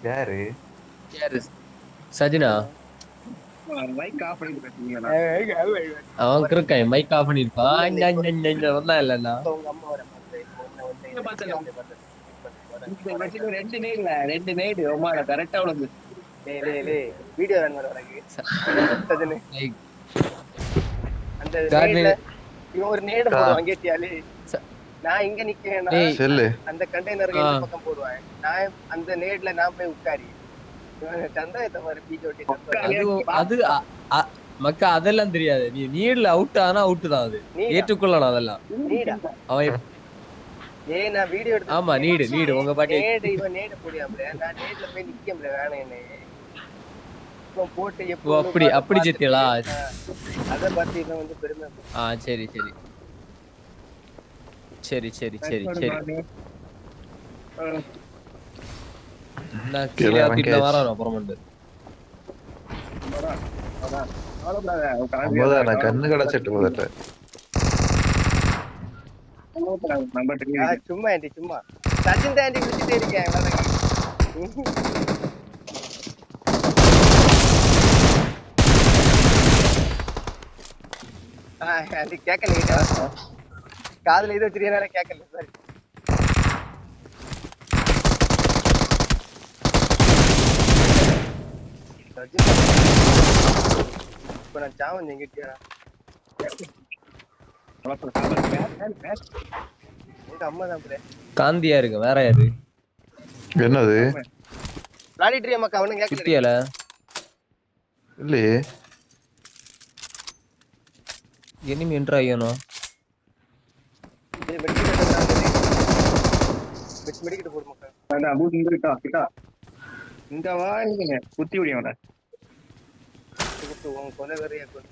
யாரு யாரு சஜினா அவன் கிருக்கேன் மைக் ஆஃப் பண்ணிருப்பான் வந்தா இல்லன்னா ரெண்டு நைடு உமால கரெக்டா உனக்கு வீடியோ சஜனு அந்த கார்மெண்ட் இவன் ஒரு நேடு போடுவான் கேட்டியாலே நான் இங்க நிக்கிறேன்னா சொல்லு அந்த கண்டெய்னருக்கு இந்த பக்கம் போடுவேன் நான் அந்த நேட்ல நான் போய் உட்காரி சந்தாயத்தை மாதிரி பீச் ஓட்டி அது மக்கா அதெல்லாம் தெரியாது நீ நீட்ல அவுட் ஆனா அவுட் தான் அது ஏற்றுக்கொள்ளலாம் அதெல்லாம் அவன் நான் வீடியோ எடுத்து ஆமா நீடு உங்க பாட்டி நேடு இவன் நேடு போடியாம்ல நான் நேட்ல போய் நிக்கம்ல வேணேன்னு போட்டு ஓ அப்படி செத்தியலா அத பத்தி இவன் வந்து பெருமை சரி நான் கீழே ஆத்திட்டு வரேன் அப்புறமேட்டு நான் கண்ணு கடைச்சிட்டு போதட்ட சும்மா ஆண்டி சும்மா சச்சின் தாண்டி விட்டுட்டே இருக்கேன் அது கேட்கல காதுல இது வச்சிருக்கனால கேட்கல சாரி இப்ப நான் சாவன் எங்கிட்டியா அம்மா தான் காந்தியா இருக்கு வேற யாரு என்னது விளையாடிட்டு மக்கா அவனு கேட்கல இல்லையே எனிமி என்ட்ரு ஆகணும் மெடிக்கிட்டு போடு மக்கா இந்த வா நீங்க குத்தி விடியோட உன் கொலை வெறியா கொலை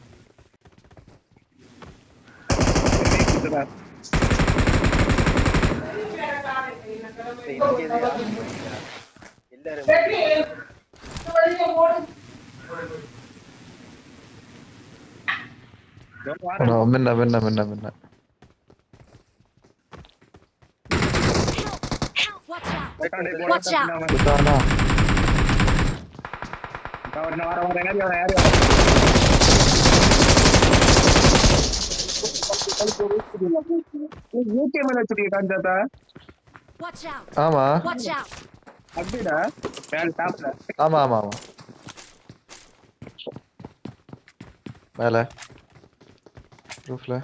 மின்ன Watch out! ஆமா அப்படிடா ஆமா ஆமா ஆமா மேல ரூஃப்ல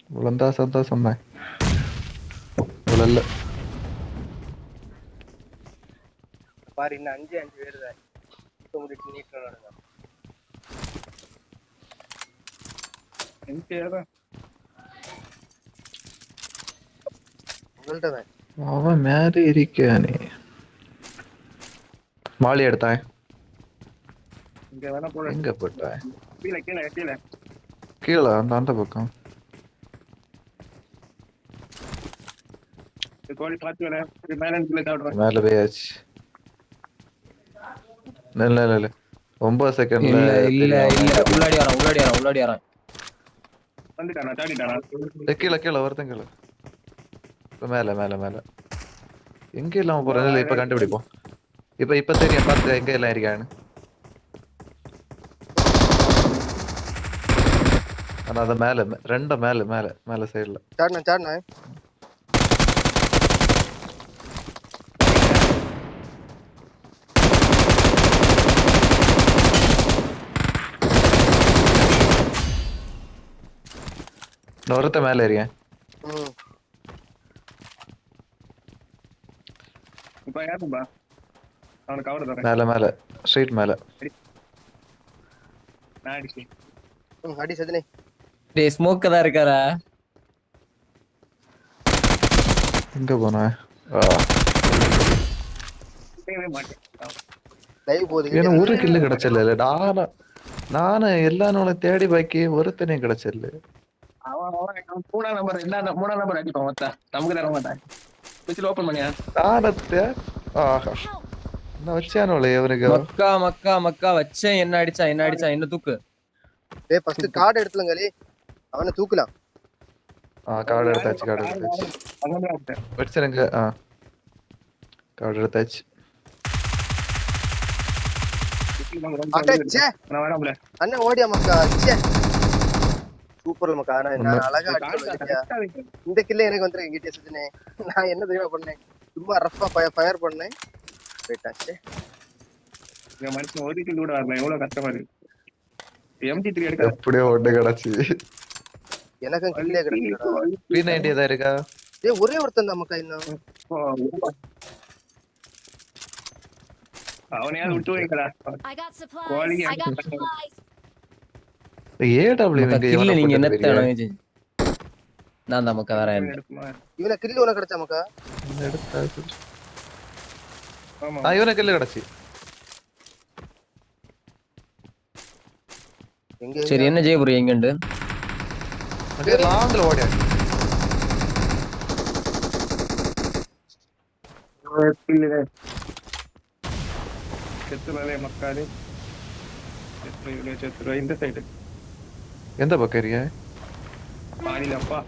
விழுந்தா சந்தோஷம் தான் விழல பாரு இன்னும் 5 பேர் தான் இப்ப முடிச்சு நீட்டணும் அவன் மேல இருக்கானே மாலி எடுத்தான் எங்க போட்டான் கீழே அந்த பக்கம் மேல போயாச்சு இல்ல 9 செகண்ட்ல இல்ல உள்ளாடி வரான் கீழே ஒருத்தன் கீழே மேல எங்க இல்லாம போறேன் இப்ப கண்டுபிடிப்போம் இப்ப தெரியும் பார்த்து எங்க எல்லாம் இருக்கான்னு ஆனா அது மேல ரெண்டு மேல சைடுல சாடனா ஒருத்த மேல ஏறியா மேல ஸ்ட்ரைட் மேல அடி சஜனே டேய் ஸ்மோக் தான் இருக்காரா எங்க போனா லைவ் போகுது ஏன்னா ஒரு கில்லு கிடைச்சல நானும் எல்லாரும் தேடி பாக்கி ஒருத்தனையும் கிடைச்சல மூணாம் நம்பர் அடிப்பான் மொத்த நமக்கு தர மாட்டான் ஓபன் பண்ணியா நானத்தை ஆஹா நான் வச்சானோல இவனுக்கு மக்கா வச்சேன் என்ன அடிச்சா என்ன தூக்கு டேய் ஃபர்ஸ்ட் கார்டு எடுத்துலங்களே அவனை தூக்கலாம். கார்டு எடுத்தாச்சு கார்டு எடுத்தாச்சு. வெட்சனுங்க கார்டு எடுத்தாச்சு. அண்ணன் ஓடியா மக்கா. சூப்பர் மக்கா. நான் அழகா அடிச்சேன். இந்த கில்ல எனக்கு வந்து எங்கிட்ட சுத்தினே. நான் என்ன தெரியுமா பண்ணேன், சும்மா ரஃபா ஃபயர் பண்ணேன் போயிட்டாச்சு. இந்த மனுஷன் ஒரு கில் கூட வரல, எவ்வளவு கஷ்டமா இருக்கு. MG3 எடுக்க எப்படியோ ஒண்ணு கிடைச்சு. எனக்கும் கில்லே கிடைச்சா. P90 ஏதா இருக்கா? டேய் ஒரே ஒருத்தன் தான் மக்கா இன்னும். அவனையாவது விட்டு வைக்கடா. I got supplies. Quality I got supplies. AW மக்கா கில்ல நீங்க என்ன தேடுங்க. நான் தான் மக்கா வரேன். இவன கில்லு உனக்கு கிடைச்சா மக்கா? எடுத்தாச்சு. ஆமா இவன கில்லு கிடைச்சு. எங்க சரி என்ன செய்ய போறீங்க எங்கண்டு? அப்படியே லாங்ல ஓடியா. செத்துறாலே மக்காது. செத்துறா இந்த சைடு. எந்த பக்கம் இருக்கீங்க? பாதியில அப்பா.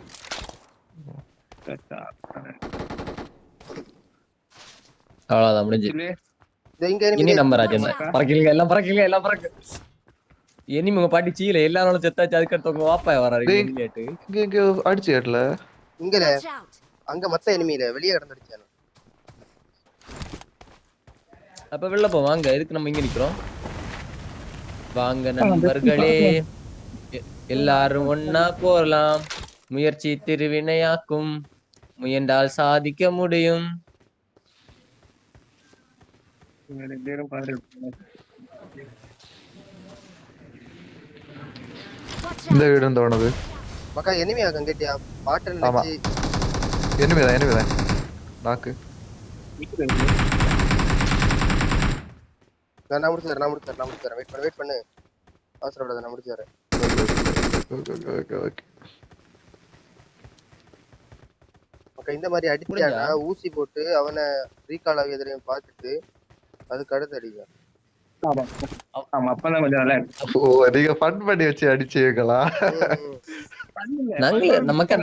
அவ்வளவுதான் முடிஞ்சு. இங்க இனி நம்ம ராஜன் பறக்கீங்க எல்லாம் பறக்கீங்க எல்லாம் பறக்கு. இனி உங்க பாட்டி சீல எல்லாரும் செத்தாச்சு. அதுக்கடுத்து உங்க வாப்பா வராரு. இங்க இங்க அடிச்சு கேட்டல. இங்கல Watch out. அங்க மத்த எனிமில வெளிய கடந்துடுச்சானே. அப்ப வெளில போ வாங்க. எதுக்கு நம்ம இங்க நிக்கிறோம்? வாங்க நண்பர்களே, எல்லாரும் ஒன்னா போறலாம். முயற்சி திருவினையாக்கும், முயன்றால் சாதிக்க முடியும். Watch இந்த out. வீடு தோணுது. மக்கா எனிமி ஆக கேட்டியா? பாட்டன் நினைச்சு எனிமிதான் நாக்கு. நான் முடிச்சறேன். வெயிட் பண்ணு. அவசரப்படாத, நான் முடிச்சறேன். ஓகே. மக்கா இந்த மாதிரி அடிச்சானா ஊசி போட்டு அவனை ரீகால் ஆகியதையும் பார்த்துட்டு அதுக்கு அடுத்து அடிங்க. ஆமா அப்பதான் கொஞ்சம் நல்லா இருக்கு. ஓ நீங்க ஃபன் பண்ணி வச்சு அடிச்சீங்களா? நாங்களே நமக்கு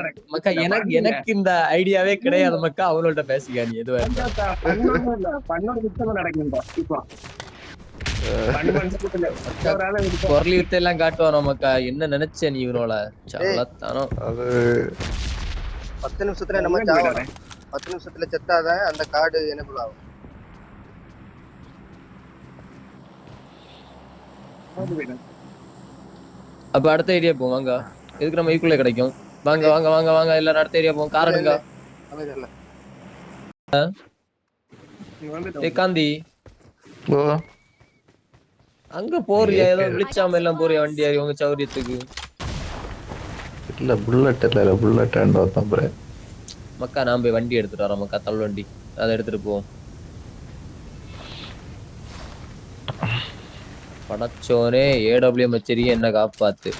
எனக்கு இந்த ஐடியாவே கிடையாது மக்கா. அவனோட பேசிக்க நீ எதுவா குரலி வித்த எல்லாம் காட்டுவானோ மக்கா. என்ன நினைச்ச நீ இவனோட சவளத்தானோ. அது 10 நிமிஷத்துல நம்ம சாவணும். 10 நிமிஷத்துல செத்தாதான் அந்த கார்டு எனக்குள்ள ஆகும். அப்ப அடுத்த ஏரியா போவோம் வாங்க. எதுக்கு நம்ம ஈக்குள்ள கிடைக்கும். வாங்க வாங்க வாங்க வாங்க எல்லாரும் அடுத்த ஏரியா போவோம். காரடுங்க. காந்தி ஓ அங்க போறியா? ஏதோ விழிச்சாம எல்லாம் போறியா வண்டி ஏறி உங்க சௌரியத்துக்கு? இல்ல புல்லட் இல்ல புல்லட் நம்பர். மக்கா நான் போய் வண்டி எடுத்துட்டு வரோம் மக்கா. தள் வண்டி அதை எடுத்துட்டு போவோம். படச்சோனே AWM வச்சிருக்கீ என்ன காப்பாத்து.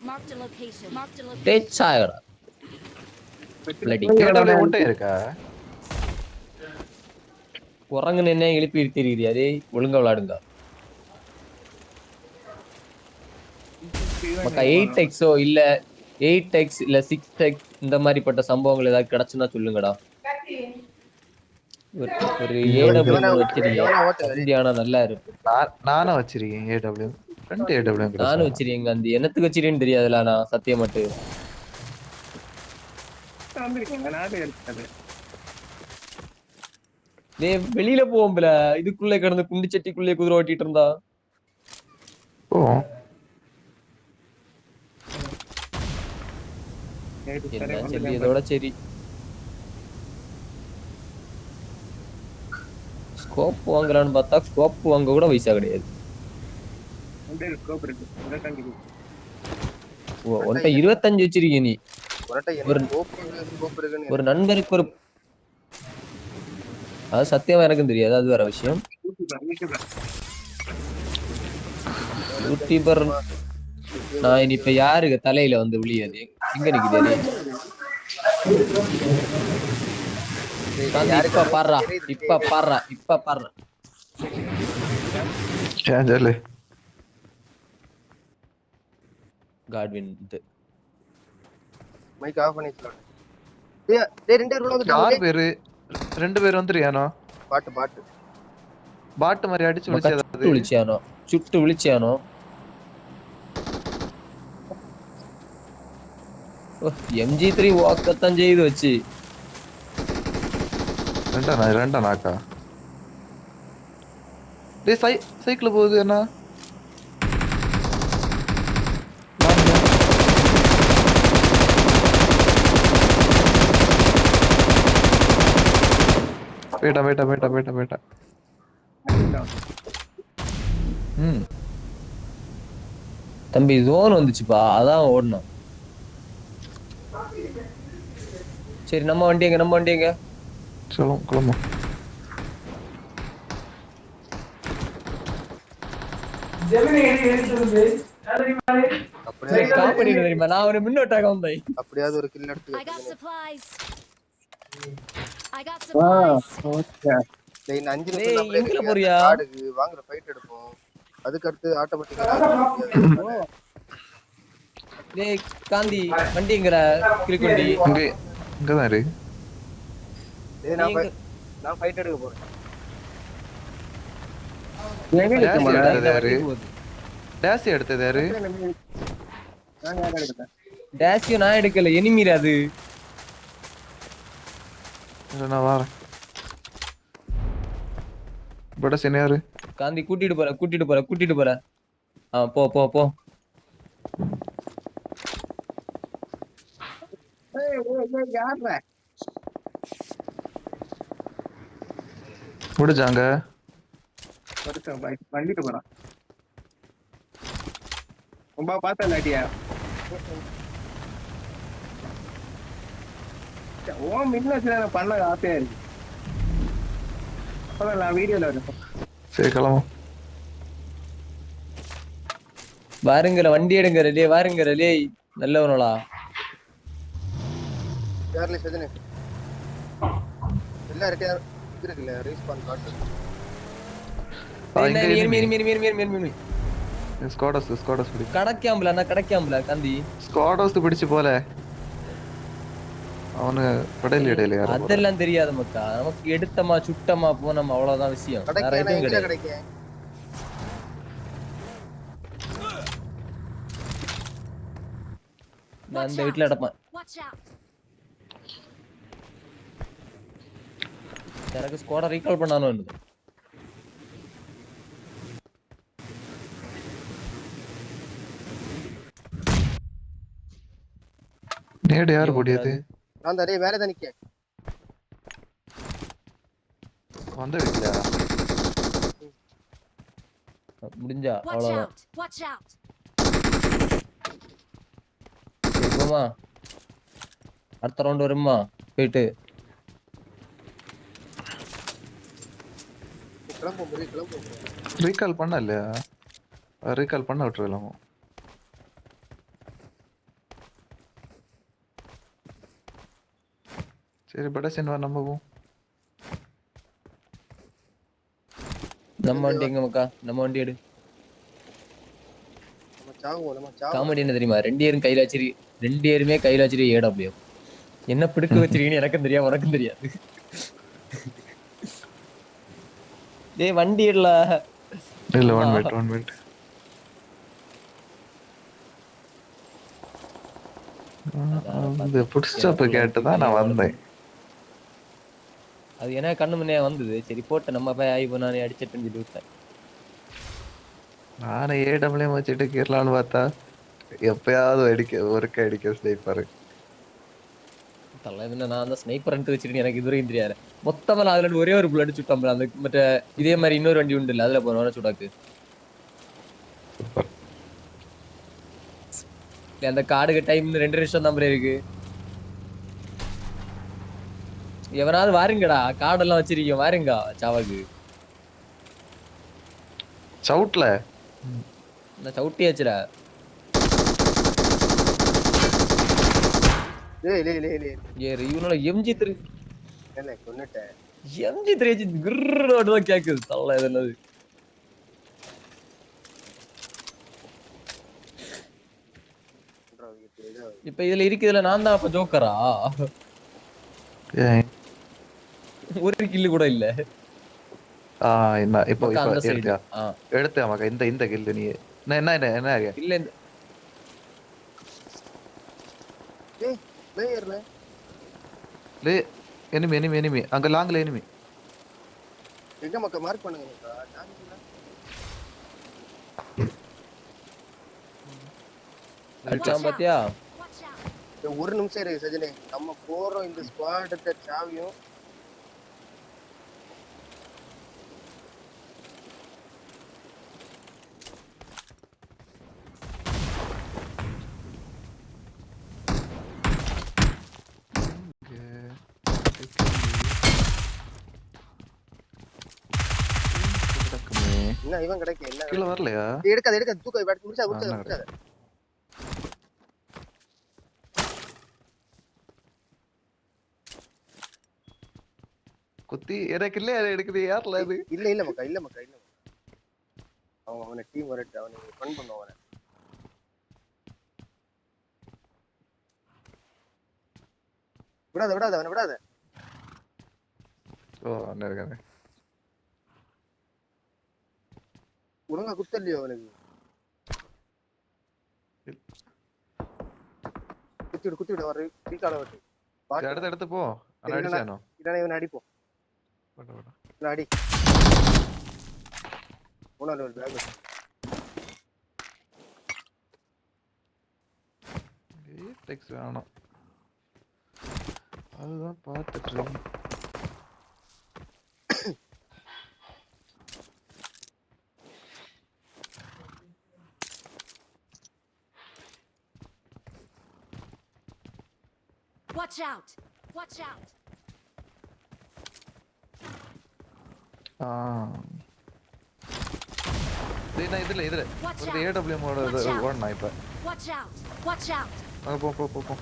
Marked a location. Marked a location. டேச் ஆகடா. பிளடி AW மட்டும் இருக்கா? குரங்கு என்ன எழுப்பி இருத்திருக்கிறியா? டேய் ஒழுங்கா விளையாடுங்க மக்கா. 8x இல்ல 8x இல்ல 6x இந்த மாதிரிப்பட்ட சம்பவங்கள் ஏதாவது கிடைச்சுன்னா சொல்லுங்கடா. ஒரு AWM வச்சிருக்கீங்க நல்லா இருக்கு. நானும் வச்சிருக்கேன் AW. 2 AW நானும் வச்சிருக்கேன். அந்த என்னத்துக்கு வச்சிருக்கேன்னு தெரியாதுல. நான் சத்தியம் மட்டும் வெளியில போவோம்ல. இதுக்குள்ள கிடந்து குண்டு சட்டிக்குள்ளே குதிரை ஓட்டிட்டு இருந்தா. ஓ என்ன சரி இதோட சரி. ஸ்கோப் வாங்குறான்னு பார்த்தா ஸ்கோப் வாங்க கூட வயசா கிடையாது. உன்கிட்ட 25 வச்சிருக்கீங்க நீ. ஒரு நண்பருக்கு ஒரு அது சத்தியமா எனக்கும் தெரியாது. அது வேற விஷயம். யூடியூபர் நான் இனி இப்ப யாருக்கு தலையில வந்து விழியாது. எங்க நிக்குது? இப்ப பாடுறா இப்ப பாடுறா இப்ப பாடுறா. காட்வின் இது மைக் ஆஃப் பண்ணி சொல்லு. டேய் டேய் ரெண்டு பேர் உள்ள யார் வந்துட்டாங்க. பேரு 2 பேர் வந்துறியானோ பாட்டு பாட்டு மாதிரி அடிச்சு மக்க விളിച്ചത് சுட்டு விழிச்சியானோ சுட்டு விழிச்சியானோ MG3 வாக்கத்தான் செய்து வச்சு ரெண்டா நாக்கா டேய் சைக்கிள் போகுது என்ன வேட்டா தம்பி ஜோன் வந்துச்சுப்பா அதான் ஓடணும் சரி நம்ம வண்டி எங்க சொல்லும் கிளம்பு தெரியுமா நான் ஒரு மின்னோட்டாக வந்தேன் அப்படியாவது ஒரு கில் I எடுத்து got supplies. I got ah supplies. Okay டேய் இந்த 5 டேய், நிமிஷம் எங்கல போறியா? காடுக்கு வாங்குற ஃபைட் எடுப்போம். அதுக்கு அடுத்து ஆட்டோமேட்டிக்கா டேய் காந்தி வண்டிங்கற கிளிக்கொண்டி இங்கதான் இரு டேய் நான் ஃபைட் எடுக்க போறேன். எங்க யாரு டேசி எடுத்தது யாரு நான் யாரை எடுத்தேன்? டேஷியோ நான் எடுக்கல எனிமீர் அது இல்ல நான் வரேன் பட யாரு காந்தி கூட்டிட்டு போற போ ஏய் யாரா? முடிஞ்சாங்க ஒருத்தன் வண்டிட்டு போறான். ரொம்ப பார்த்தா லாட்டியா ஓ மின்னச்சுல பண்ண ஆசையா இருக்கு. அப்பதான் நான் வீடியோல இருக்கேன். சரி கிளம்பும் வாருங்கற வண்டி எடுங்கற டேய் வாருங்கற டேய் நல்லவனோடா யார்ல செதனே எல்லா ரெட்டியா இருக்குல்ல ரீஸ்பான் காட்டு. எனிமீ സ്ക്വാഡോസ് പിടി കടക്കാമ്പല കാന്തി സ്ക്വാഡോസ് പിടിച്ചു പോലെ அவனு கடையில இடையில யாரும் அதெல்லாம் தெரியாது மக்கா நமக்கு எடுத்தமா சுட்டமா போனோமா அவ்வளவுதான் விஷயம் வேற எதுவும் கிடையாது நான் இந்த வீட்டுல அடப்பேன் Watch out. எனக்கு ஸ்குவாட ரீகால் பண்ணானு நேடு யார் போடியது நான் டேய் வேற ஏதா நிக்க வந்த வீட்ல முடிஞ்சா Watch அவ்வளவுதான் out. Watch out. போமா அடுத்த ரவுண்ட் வருமா போயிட்டு கிளம்பு ரீகால் பண்ண இல்லையா ரீகால் பண்ண விட்டுறலாம் சரி பட சின்ன நம்ம போவோம் நம்ம வண்டி எங்க மக்கா நம்ம வண்டி எடு நம்ம சாவு காமெடி என்ன தெரியுமா ரெண்டு பேருமே கையில வச்சிரு ஏடபிள்யூ என்ன பிடிக்க வச்சிருக்கீங்கன்னு எனக்கும் தெரியாது உனக்கும் தெரியாது டேய் வண்டி இல்ல ஒன் மினிட் இது புட்ஸ்டெப் கேட்டுதான் நான் வந்தேன் அது என்ன கண்ணு முன்னே வந்தது சரி போட்டு நம்ம போய் ஆய்வு நானே அடிச்சிட்டு விட்டேன் நானே ஏடபிள்யூ வச்சுட்டு கீரலான்னு பார்த்தா எப்பயாவது அடிக்க ஸ்னைப்பர் தலை நான் அந்த ஸ்னைப்பர் வச்சிருக்கேன் எனக்கு இதுவரையும் தெரியாது மொத்தமா நான் அதுல ஒரே ஒரு புல்லட் சுட்டோம்ல அந்த மற்ற இதே மாதிரி இன்னொரு வண்டி உண்டு இல்ல அதுல போனோம் சுடாக்கு அந்த காடுக்கு டைம் 2 நிமிஷம் தான் இருக்கு எவனாவது வாருங்கடா காடெல்லாம் வச்சிருக்கீங்க வாருங்க சாவாக்கு சவுட்ல நான் சவுட்டியாச்சுடா இவனோட MG3 கொன்னுட்டேன் MG3 கிர்ரோட கேக்குது தள்ள என்னது இப்ப இதுல இருக்குதுல நான் தான் அப்ப ஜோக்கரா? ஏன்? ஒரு கில்லு கூட இல்ல. என்ன இப்போ மக்கா இப்போ அந்த சைடு. எடுத்தியா? எடுத்தியா மக்கா? இந்த கில்லு நீ என்ன ஆகிய? இல்ல இந்த ஏய் பிளேயர்ல லே எனிமி அங்க லாங்ல எனிமி. எங்க மக்கா மார்க் பண்ணுங்க மக்கா. டான்ஸ்ல அடிச்சான் பாத்தியா? Watch out. ஒரு நிமிஷம் இரு சஜினே. நம்ம போறோம் இந்த ஸ்குவாட் சாவியும். என்ன இவன் கிடைக்க என்ன கீழ வரலையா? எடுக்காத தூக்க முடிச்சாத. குத்தி எனக்கு இல்ல எடுக்குது யார்ல அது? இல்ல மக்கா. அவன டீம் வரட்டு, அவனை ஃபன் பண்ணுவான் அவனை. விடாத அவனை விடாத. அண்ணன் இருக்கானே. ஒழுங்கா குத்தலையோ அவனுக்கு. குத்தி விடு வர ரீகால விட்டு. எடுத்து போ. அண்ணா அடிச்சானோ? இல்லனா இவனை அடிப்போம். இல்ல அடி. போனா ஒரு பேக். டெக்ஸ்ட் வேணும். அதுதான் பார்த்துட்டு இருக்கேன். Watch out. Watch out. நான் இதுல Watch ஒரு out. AWM ஓட Watch out. ஓடனா இப்ப. Watch out. Watch out. போ.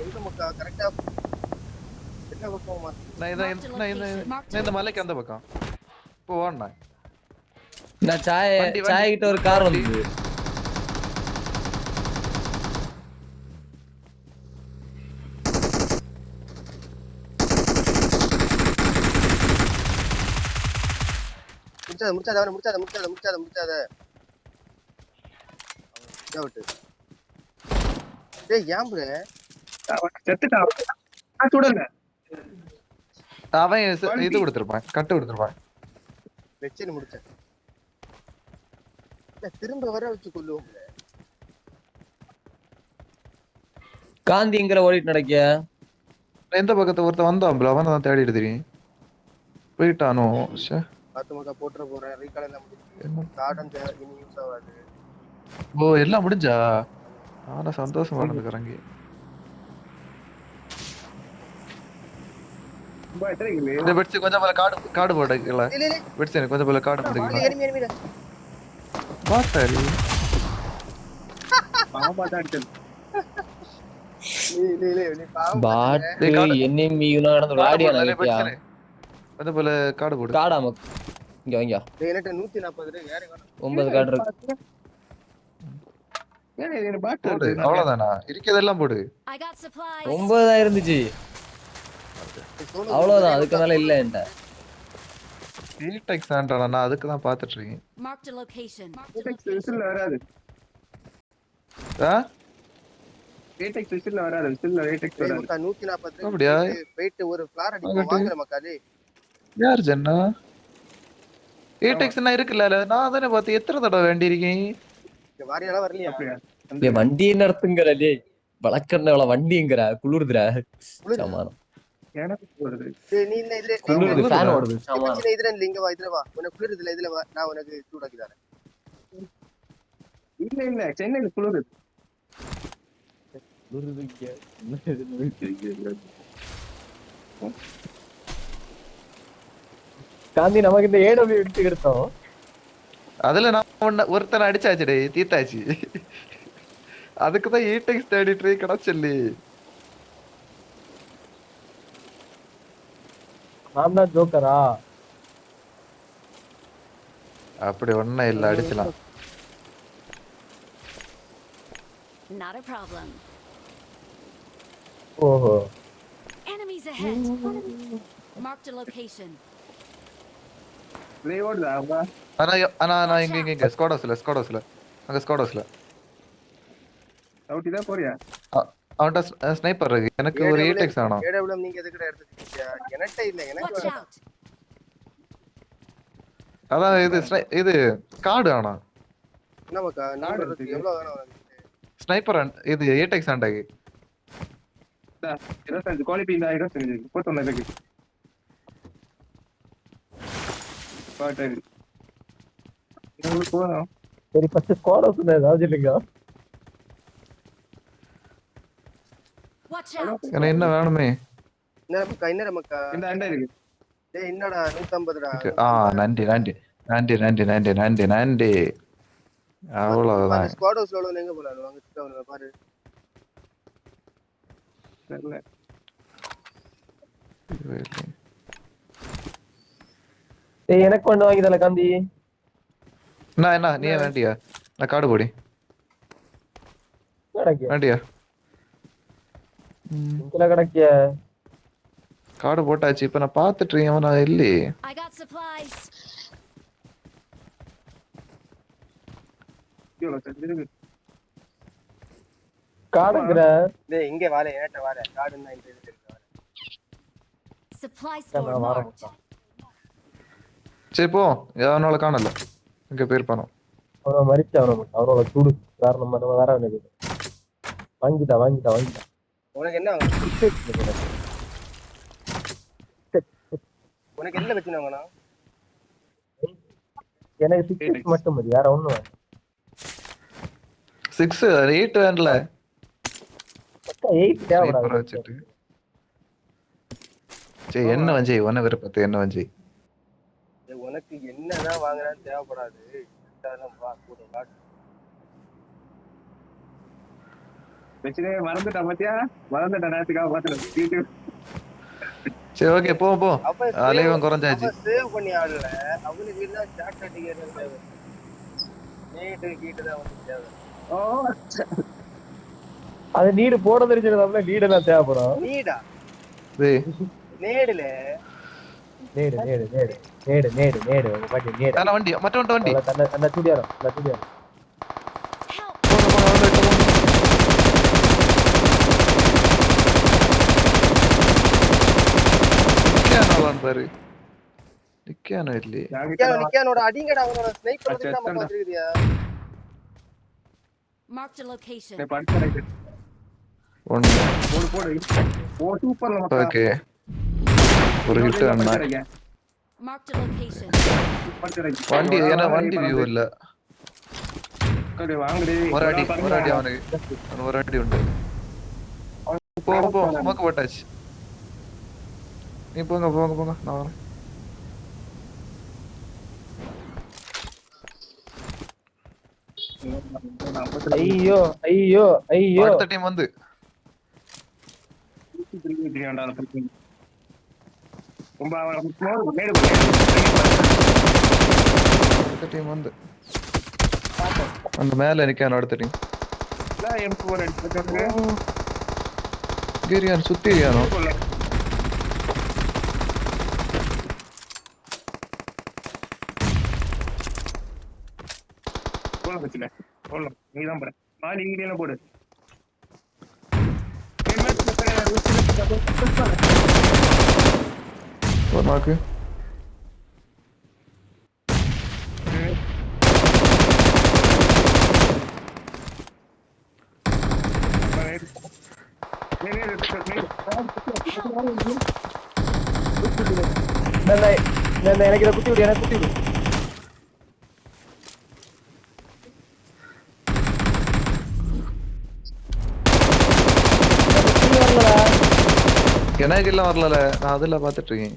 எங்க மக்கா கரெக்ட்டா என்ன பக்கமா? நான் இந்த மலைக்கு அந்த பக்கம். இப்போ ஓடனா. நான் சாய் கிட்ட ஒரு கார் வந்து. முடிச்சாத. டேய் ஏன் ப்ரோ செத்துட்டான். சுடல. அவன் இது கொடுத்திருப்பான், கட்டு கொடுத்திருப்பான். வெச்சு முடிச்சேன். திரும்ப வர வச்சு கொல்லுவோம். காந்திங்கிற ஓடிட்டு நடக்கிய. எந்த பக்கத்து ஒருத்த வந்தான் ப்ரோ, அவன் தான் தேடிட்டு தெரியும். போயிட்டானோ? பாத்துமாக்கா போட்டுற போறேன். ரீகால் எல்லாம் முடிஞ்சு. கார்டன் இனி யூஸ் ஆகாது. எல்லாம் முடிஞ்சா? ஆனா சந்தோஷமா இருந்துக்கிறேங்க. இந்த பெட்ஸ் கொஞ்சம் போல காடு போடுக்கல. பெட்ஸ் கொஞ்சம் போல காடு போடுக்கல. எனிமி பாத்தாரி. பாம்பா அடிச்சது. பாட் எனிமி நடந்து விளையாடியா நினைக்கியா? கொஞ்சம் போல காடு போடு. காடாம இங்க வாங்க. என்கிட்ட 140 வேற காணும். 9 கார்டு இருக்கு. அவ்வளவுதானா? இருக்கிறதெல்லாம் போடு. I got supplies. 9 தான் இருந்துச்சு. அவ்வளவுதான், அதுக்கு மேல இல்ல என்கிட்ட. டீடெக்ஸ் ஆன்றானா? நான் அதுக்கு தான் பாத்துட்டு இருக்கேன். Marked a location. விசில்ல வராது. விசில்ல வராது. விசில்ல ரேட்டெக்ஸ் வராது. 140 அப்படியே வெயிட் ஒரு ஃபிளார் அடிச்சு வாங்குற மக்களே. யார் ஜன்னா? ஏடெக்ஸ்னா இருக்குல்ல, நான் தானே பார்த்து எத்தனை தடவை வேண்டி இருக்கேன். இந்த வாரியெல்லாம் வரலையா? டேய் வண்டி நடத்துங்கற டேய். வளக்கறனவள வண்டிங்கற குளிருதுடா. சமானம். எனக்கு போறது. டேய் நீ இந்த இதுல குளிருது, ஃபேன் ஓடுது. சமானம். இதுல இங்க வா, இதுல வா. உனக்கு குளிருதுல இதுல வா. நான் உனக்கு சூடாக்கி தரேன். இல்ல சென்னையில குளிருது. குளிருதுங்க. காந்தி நமக்கு இந்த ஏடபிள்யூ எடுத்து எடுத்தோம். அதுல நான் ஒருத்தனை அடிச்சாச்சுடே, தீத்தாச்சு. அதுக்குதான் ஏடெக்ஸ் தேடிட்டு கிடைச்சல்லி. நான் தான் ஜோக்கரா? அப்படி ஒண்ணும் இல்ல, அடிச்சலாம். Not a problem. ஓஹோ Enemies ahead. Marked a location. இதே ஓடுதா அப்பா ஆனா இங்க ஸ்குவாடோஸ்ல அங்க ஸ்குவாடோஸ்ல அவுட்டி தான் போறியா அவன்கிட்ட ஸ்னைப்பர் இருக்கு. எனக்கு ஒரு 8x வேணும். ஏடபிள்யூஎம் நீங்க எதுக்குடா எடுத்துக்கிட்டியா? என்கிட்ட இல்ல, எனக்கு Watch out. அதான் இது கார்டு ஆனா என்னமாக்கா நாடுறதுக்கு எவ்வளவு வேணும் உனக்கு? ஸ்னைப்பர் இது 8x ஆண்டாக்கு 25 குவாலிட்டி இந்த 25 போட்டோம் இருக்கு பாட்டரி இது போறோம். சரி ஃபர்ஸ்ட் ஸ்குவாட் ஹவுஸ் ஏதாவது இல்லைங்க Watch out. எனக்கு என்ன வேணுமே. இன்னரமக்கா இந்த அண்டை இருக்கு டேய் என்னடா 150டா. நன்றி அவ்வளவுதான். ஸ்குவாட் ஹவுஸ்ல உள்ளவங்க எங்க போறாங்க? வாங்க அவனுங்க பாரு. தெரியல டேய் எனக்கு கொண்டு வாங்கி தல காந்தி என்ன நீ வேண்டியா? நான் கார்டு போடி கடக்கு வேண்டியா? இங்கல கடக்கிய கார்டு போட்டாச்சு. இப்ப நான் பாத்துட்டு இருக்கேன். நான் இல்லையே. I got supplies. இவ்வளவு செஞ்சு இருக்கு காடுங்கற டேய் இங்க வாலே ஏட்ட வாலே கார்டுன்னா இந்த இது இருக்கு. Supply store marked. சரி போ. அவனால காணல. இங்க போயிருப்பானோ. அவன மரிச்சு அவனோட சூடு காரணம் நம்ம வேற வேண்டியது. வாங்கிட்டா உனக்கு என்ன வாங்கணும்? உனக்கு என்ன பிரச்சனை வாங்கணும்? எனக்கு 6 மட்டும் மதி வேற ஒண்ணும் வேண்டாம். 6 8 வேண்டல. பக்கா 8 தேவைடா. ஸ்னைப்பர் வச்சிட்டு. சரி என்ன வஞ்சி உன விருப்பத்து என்ன வஞ்சி? உனக்கு என்னதான் வாங்குறான்னு தேவைப்படாது. இதெல்லாம் வா கூட காட்டு. பிரச்சனை மறந்துட்டா பாத்தியா மறந்துட்டா நேரத்துக்காக பாத்துட்டு சரி ஓகே போ அப்ப அலைவன் குறைஞ்சாச்சு. சேவ் பண்ணி ஆடல. அவனுக்கு எல்லாம் சாட் அடிக்கிறது தேவை. நேட்டு கீட்டு தான் வந்து தேவை. ஓ அது நீடு போட தெரிஞ்சதுல நீடு எல்லாம் தேவைப்படும். நீடா டேய் நேடுல நேடு உங்க பாட்டி நேடு அண்ணா வண்டி மற்ற வண்டி அந்த சுடியாரம் Help. பாரு நிக்கானோ இல்லையே. நிக்கானோட அடிங்கடா அவனோட ஸ்னைப்பர் வந்து நம்ம பாத்துக்கிறியா? Marked a location. படிச்சு ஒண்ணு போடு ஓ சூப்பர் நமக்கு ஓகே ஒரு hit Anna. Marked a location. வண்டி ஏன்னா வண்டி வியூ இல்ல. கடி வாங்குடி ஒரு அடி அவனுக்கு ஒரு அடி உண்டு. போ ஸ்மோக் போட்டாச்சு. நீ போங்க நான் வரேன். ஐயோ அடுத்த டீம் வந்து அடுத்த டீம் வந்து அந்த மேல நிக்கானோ அடுத்த டீம். கிரியான் சுத்திரியானோ நீதான் போற மாடி இங்கெல்லாம் போடு ஒரு நாக்கு எனக்கு குத்தி விடு எனக்கு எல்லாம் வரல. நான் அதெல்லாம் பாத்துட்டு இருக்கேன்.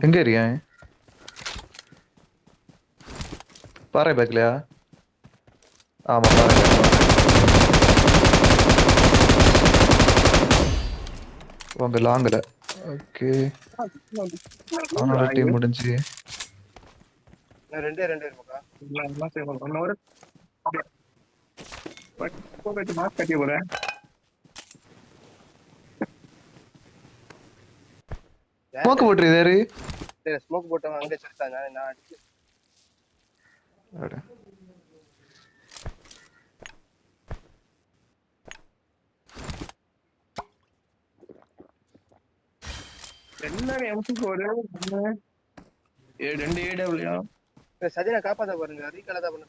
எங்க இருக்கியா? பாறை பேக்கலையா? ஆமா பாறை உங்க லாங்குல ஓகே அவனோட டீம் முடிஞ்சு. நான் ரெண்டே இருப்பா. கட்டி போறேன். ஸ்மோக் போட்டுருக்காரு. சரி ஸ்மோக் போட்டவன் அங்கே செத்தாங்க. நான் அடிச்சு எல்லாரும் எம்சி ஒரு 2 ஏடபிள்யூ சஜினா காப்பாத்த பாருங்க. ரீகால தான் பண்ண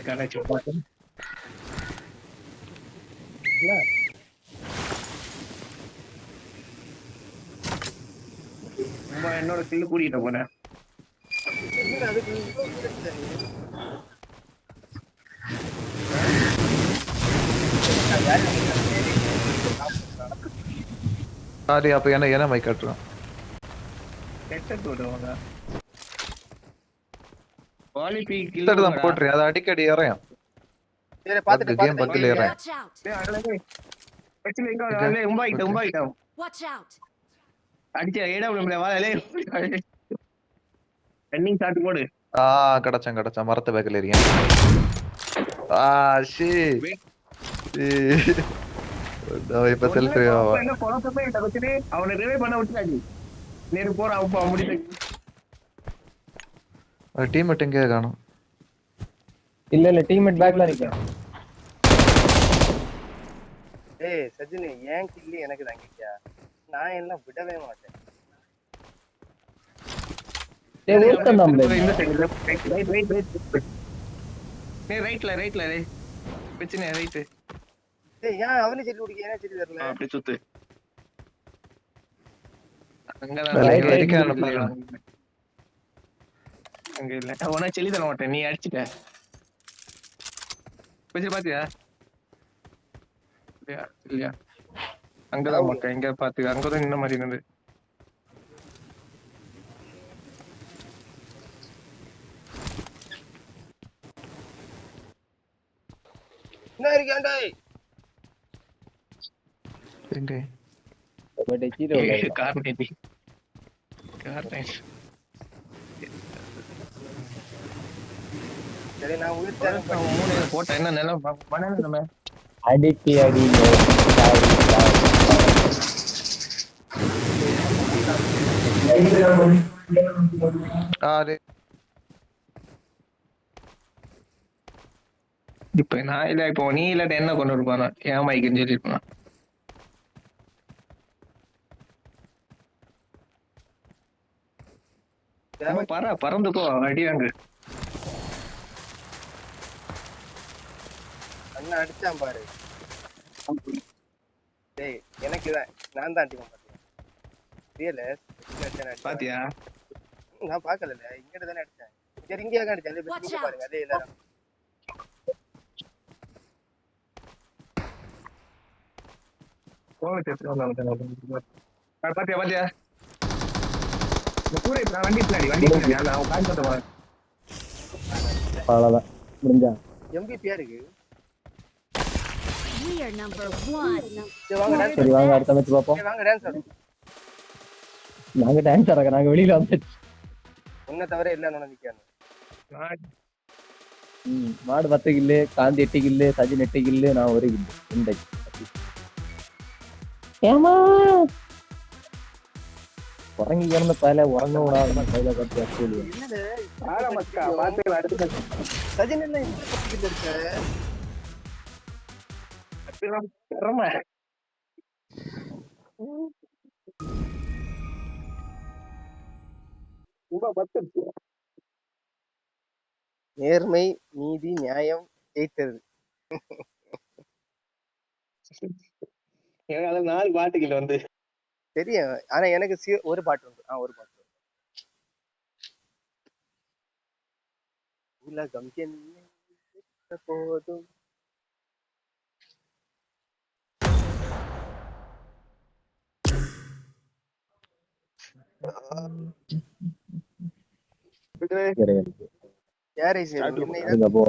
கணக்கு என்னோட கில்லு கூட்டிட்டு போனேன். அதுக்கு சாரி அப்ப என்ன மைக் காட்டுறோம். போட்டுறேன் அது அடிக்கடி ஏறையும். கேம் பக்கத்துல ஏறேன். Watch out! Watch out! அடிச்ச ஏடபிள்யூ வாழலே ரன்னிங் ஷாட் போடு. கிடைச்சான் மரத்து பேக்கல இருக்கேன். ஷீ இப்ப செல்ஃபி அவனை ரிவைவ் பண்ண விட்டுறாடி. நேரு போறான் அப்பா முடியல. டீம்மேட் எங்கே காணோம். இல்ல டீம்மேட் பேக்ல நிக்கான். ஏய் சஜினி ஏன் கில்லி எனக்கு தான் கேக்கியா? நான் எல்லாம் விடவே மாட்டேன். டேய் ஓட்டம் தான் ப்ளே. இந்த சைடு ரைட்ல பிரச்சனை ரைட். ஏய் ஏன் அவனே செடி குடிக்க ஏன் செடி தரல? அப்படி சுத்து. அங்க இல்ல உன செல்லி தர மாட்டேன். நீ அடிச்சுட்ட கொஞ்சம் பாத்தியா இல்லையா? அங்கதான் மாட்டேன். எங்க பாத்து அங்கதான் நின்ன மாதிரி இருந்து. என்ன இருக்காண்டே எங்க பட் ஹீரோ கார்னேடி சரி நான் உயிர் மூணு போட்டேன். என்ன நிலம் மணல் நம்ம அடிக்கி இப்ப நான் இல்ல இப்போ நீ இல்லாட்ட என்ன கொண்டு இருப்பானா ஏன் மைக்குன்னு சொல்லிருப்பான். பறந்துக்கோ அடி வாங்கு. அண்ணா அடிச்சான் பாரு. டேய் எனக்கு தான் நான் தான் அடிப்பேன் பாத்தியா? ரியல் பாத்தியா? நான் பார்க்கல இங்கிட்ட தானே அடிச்சேன். சரி இங்கே அடிச்சேன். இங்க பாருங்க அதே எல்லாரும் பாத்தியா பாத்தியா கூட வண்டி பின்னாடி அவ்வளவுதான் முடிஞ்சா. MVP இருக்கு. We are number 1. சரி வாங்க அடுத்த மேட்ச் பாப்போம். வாங்க டான்ஸ் ஆடுவோம். நாங்க டான்ஸ் ஆடுறோம். நாங்க வெளியில வந்துச்சு. உன்னை தவிர இல்லன்னு நிக்கானே. மாடு 10 கில்லு, காந்தி 8 கில்லு, சஜின் 8 கில்லு, நான் 1 கில்லு. இந்த ஏமா உறங்கி கிடந்த பயில உறங்க விடாத பயில பார்த்து அச்சோலி. என்னது ஆரம்பக்கா பாத்து அடுத்து சஜின் என்ன இந்த பக்கத்துல இருக்க? திறமை நேர்மை நீதி நியாயம் ஜெயித்தது. எனக்கு 4 பாட்டுகள் வந்து தெரியும். ஆனா எனக்கு ஒரு பாட்டு உண்டு. ஒரு பாட்டு உலகம் என்ன போதும் யாரை போ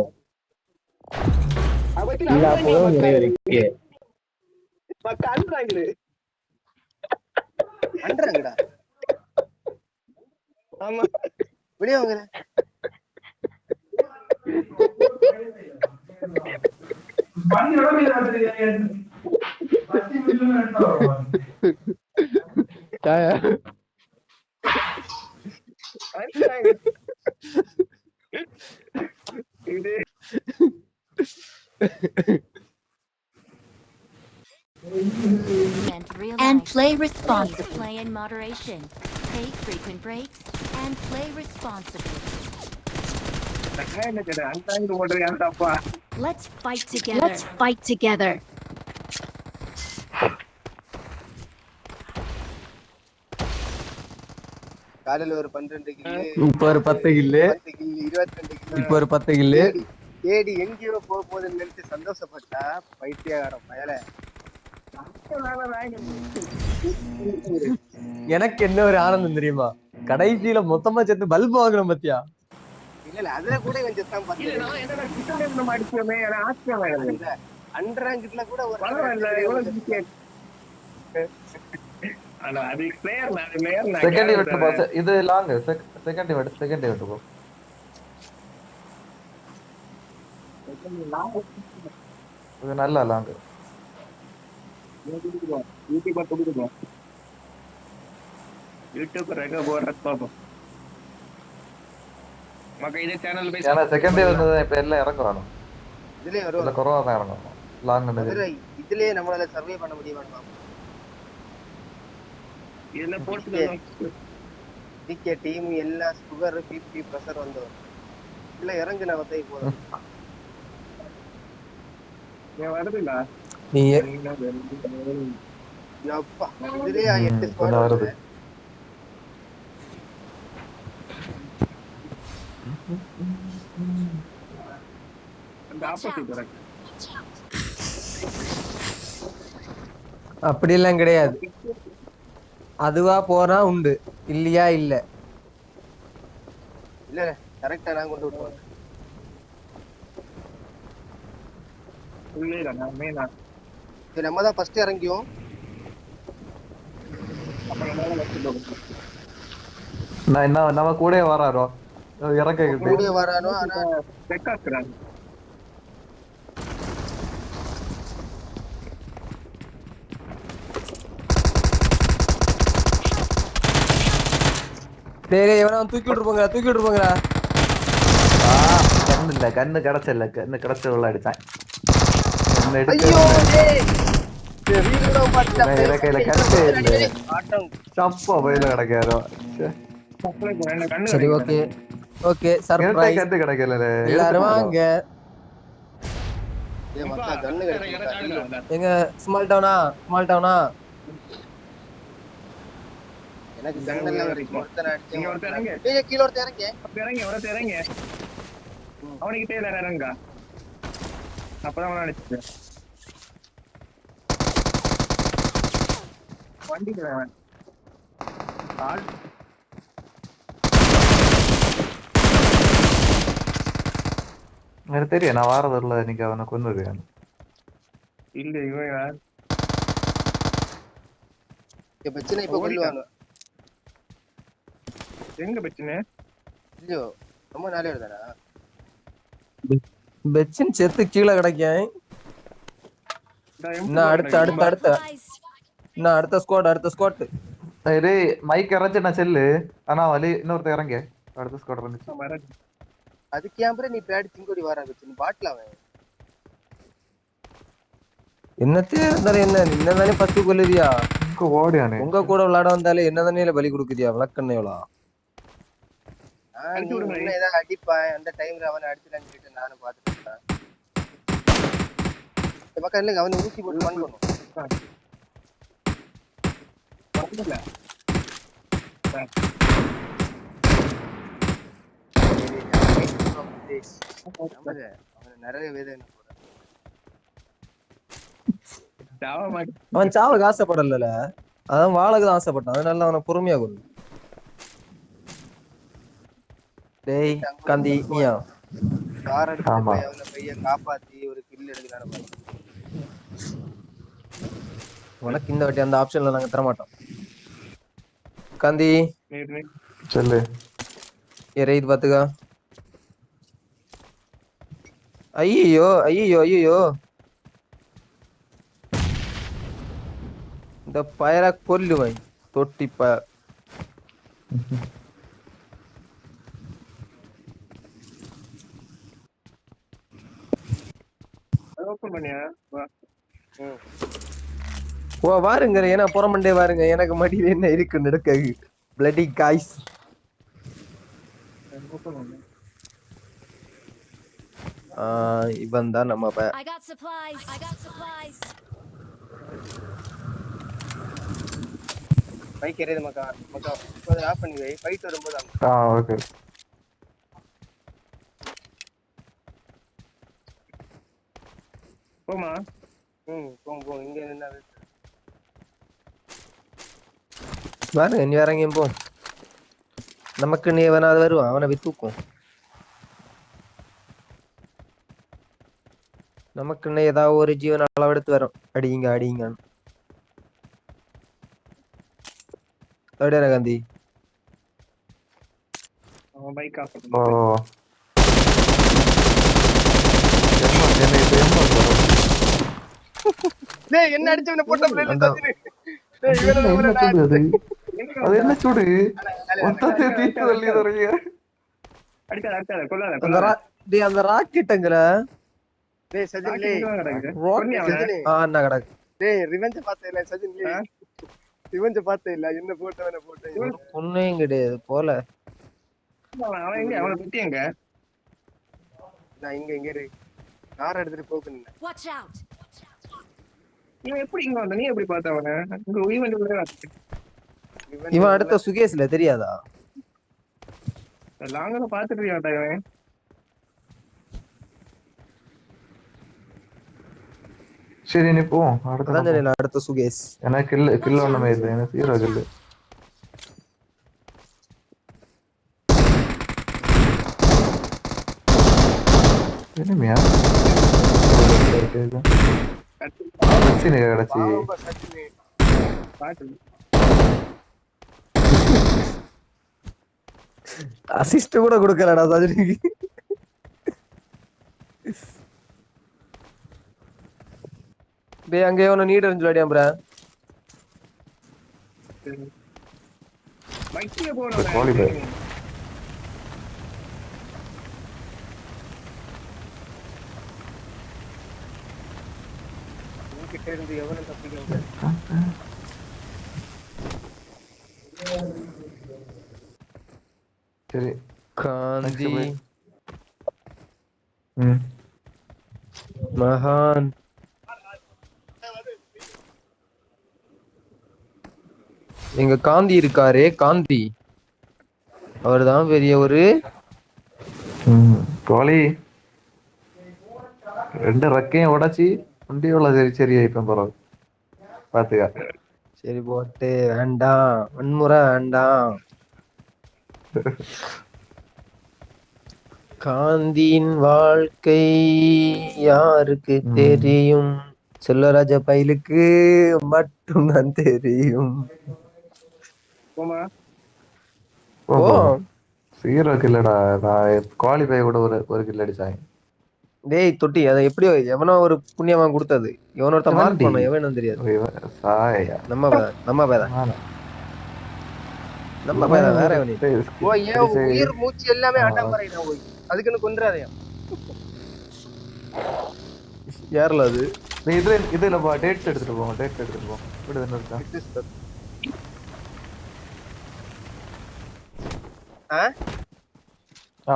மக்கா அன்றாங்கடு அண்டறாங்கடா. ஆமா வெளிய வாங்க. இது And play responsibly. Play in moderation. Take frequent breaks and play responsibly. அன்றாங்கடு போடுறது யாருடாப்பா? Let's fight together. Let's fight together. காலையில ஒரு 12 கில்லு, இப்ப ஒரு 10 கில்லு, 10 கில்லு, 22 கில்லு. இப்ப ஒரு 10 கில்லு. தேடி எங்கேயோ போகுதுன்னு நினைச்சு சந்தோஷப்பட்டா பைத்தியக்காரன் பயல. எனக்கு என்ன ஒரு ஆனந்தம் தெரியுமா? கடைசியில மொத்தமா சேர்த்து பல்ப் வாங்குறோம் பத்தியா? இல்ல அதுல கூட இவன் செத்தான் இல்ல பாத்து. நான் என்னடா கிட்ட நம்ம அடிச்சோமே எனக்கு ஆச்சரியம் ஆயிடுது. அண்டராங்கிட்ல கூட ஒரு பரவாயில்ல எவ்வளவு ஈஸியா ஆனா அது பிளேயர் நான் பிளேயர் நான் செகண்ட் விட்டு போ. இது லாங் செகண்ட் விட்டு போ. இது நல்ல லாங். யூடியூப் ரெக்க போறது பாப்போம். மக்கா இதே சேனல் போய் ஏன்னா செகண்ட் வந்தது இப்ப எல்லாம் இறங்குறானோ. இதுலயே இல்ல வரும். குறவா தான் இறங்கணும். லாங் மதுரை இதுலயே நம்மளால சர்வே பண்ண முடியுமா? இதுல போட்டு டிகே டீம் எல்லா சுகர் பிபி பிரஷர் வந்தவர் இல்ல இறங்குன வத்தை போதும். ஏன் வருதுல நீ அப்பா இதுலயே 8 ஸ்குவாட் வருது. அந்த ஆப்போசிட் வரக்கு அப்படி எல்லாம் கிடையாது. அதுவா போனா உண்டு, இல்லையா இல்ல. இல்ல கரெக்ட்டா நான் கொண்டு விட்டுறேன். உள்ளேடா நான் மேனா சரி நம்ம தான் ஃபர்ஸ்ட் இறங்கியோம். அப்புறம் மேல வச்சிட்டோம். நான் என்ன நம்ம கூடயே வராரோ இறங்கிட்டு கூடிய வரானோ ஆனா செக்காக்குறாங்க. டேய் எவனா தூக்கி விட்டு போங்கடா. கண்ணு இல்ல, கண்ணு கிடைச்ச உள்ள அடிச்சான். கண்ணு எடுத்து ஐயோ டேய் வீடியோல பாத்துட்டா கையில கட்டு இல்ல. ஆட்டம் சப்பா வயல கிடக்காரோ. சரி ஓகே சர்ப்ரைஸ். கட்டு கிடைக்கல. எல்லாரும் வாங்க. ஏய் மச்சா கண்ணு கிடைக்கல. எங்க ஸ்மால் டவுனா? எனக்கு கண்ணல்ல ஒருத்தன் அடிச்சு. இங்க ஒருத்தன் இறங்க. ஏய் கீழ ஒருத்தன் இறங்க. அவனுக்கு தேல இறங்க. அப்பதான் அவன அடிச்சு. வண்டிக்கு அவன். ஆள் எனக்கு தெரியும் நான் வாரதில்ல. நீங்க அவனை கொன்னுருவேன். இல்ல இவன் யார்? பிரச்சனை இப்ப கொல்லுவாங்க. எங்க பிரச்சனை? ஐயோ ரொம்ப நாளே வருதானா? பெச்சின் செத்து கீழே கிடக்கேன். நான் அடுத்த ஸ்குவாட். சரி மைக் இறச்சு நான் செல்லு. ஆனா வலி இன்னொருத்த இறங்க. அடுத்த ஸ்குவாட் இருந்துச்சு. அதுக்கு ஏன் நீ பேடி திங்கோடி வர வச்சு பாட்டில் அவன் என்னத்தே இருந்தாலும் என்ன என்னதானே பத்து கொல்லுதியா? ஓடியானே உங்க கூட விளையாட வந்தாலே என்னதானே பலி கொடுக்குதியா? விளக்கண்ணையோளா ஏதாவது அடிப்பான். அந்த டைம்ல அவனை அடிச்சுட்டான்னு சொல்லிட்டு நானும் பாத்துட்டேன். இந்த பக்கம் இல்லைங்க அவனை ஊசி போட்டு பண்ணணும். நிறைய வேதனை அவன் சாவுக்கு ஆசைப்படல. அதான் வாழக்குதான் ஆசைப்பட்டான். அதனால அவனை பொறுமையா கொண்டு. டேய் காந்தி நீயா? பையன் காப்பாத்தி ஒரு கில் எடுக்கிறான. உனக்கு இந்த வாட்டி அந்த ஆப்ஷன்ல நாங்க தர மாட்டோம். காந்தி சொல்லு. இது பாத்துக்கா. ஐயோ ஐயோ ஐயோ, இந்த பயரா கொல்லுவேன் தொட்டிப்ப. ஓபன் பண்ணியா? ஓ வாருங்க, ஏன்னா புறமண்டே வாருங்க, எனக்கு மடியில என்ன இருக்கு நடக்காது. Bloody guys. இவன் தான் நம்ம I got supplies. I got supplies. Bike எறியது மக்கா. மக்கா கொஞ்சம் ஆஃப் பண்ணி வை, ஃபைட் வரும்போது அங்க. ஓகே. போமா. போ இங்க நின்னா பாருங்க, நீ வேற எங்கேயும் போ. நமக்கு நீ வேணாது வருவான், அவனை வித்துக்கும். நமக்குன்னு ஏதாவது ஒரு ஜீவன அளவெடுத்து வரும். அடிங்க அடிங்க. அப்படியே காந்தி. பைக் ஆஃப் ஓ டேய் என்ன அடிச்சவன போட்ட பிளேல தச்சிரு. டேய் அது என்ன சூடு மொத்தத்தை தீத்து தள்ளி தரீங்க. அடிச்சாத கொல்லாத. டேய் அந்த ராக்கெட்ங்கற. டேய் சஜின் லே அண்ணா கடக்கு. டேய் ரிவெஞ்ச் பார்த்தே இல்ல சஜின் லே. ரிவெஞ்ச் பார்த்தே இல்ல, என்ன போட்டவன போட்டே. பொண்ணையும் கிடையாது போல. அவன் எங்க? அவன பத்தி எங்க? நான் இங்க இரு. கார் எடுத்துட்டு போகுறேன். Watch out. இவன் எப்படி இங்க வந்த? நீ எப்படி பார்த்த அவன? இங்க ஈவென்ட் உள்ள வந்து. இவன் அடுத்த சுகேஷ்ல தெரியாதா? லாங்கல பாத்துட்டு இருக்கான்டா இவன். சரி நீ போ. அடுத்த சுகேஷ். எனக்கு கில் ஒண்ணுமே இல்லை, எனக்கு 0 கில். என்னமியா கிடைச்சி அசிஸ்ட் கூட கொடுக்கலடா சஜினிக்கு. டேய் அங்க எவனோ நீட் எறிஞ்சு அடியாம் ப்ரோ. பைக்ல போறவன் கோலி பை. கிட்ட இருந்து எவனோ தப்பிங்க. சரி காந்தி மகான். எங்க காந்தி இருக்காரே காந்தி, அவர்தான் பெரிய ஒரு கோலி. 2 ரெக்கையும் உடைச்சி வண்டியோட சரியாயிப்பேன் பரவாயில்ல பாத்துக்க. சரி போட்டு வேண்டாம், வன்முறை வேண்டாம். காந்தியின் வாழ்க்கை யாருக்கு தெரியும்? செல்வராஜ பைலுக்கு மட்டும் தான் தெரியும். போமா. ஓ 0 கில்லடா. நான் குவாலிஃபை கூட ஒரு கில் அடிச்சாங்க. டேய் தொட்டி, அதை எப்படியோ எவனோ ஒரு புண்ணியவன் கொடுத்தது. எவனோ ஒருத்த மார்க் பண்ண, எவனும் தெரியாது. நம்ம பேதா வேற எவனி. ஓ ஏன் உயிர் மூச்சு எல்லாமே அடம்பறைடா. ஓய் அதுக்குன்னு கொன்றாதயா. யாரல அது? நீ இதுல பா டேட்ஸ் எடுத்துட்டு போ. டேட்ஸ் எடுத்துட்டு போ. விடு என்ன இருக்கா?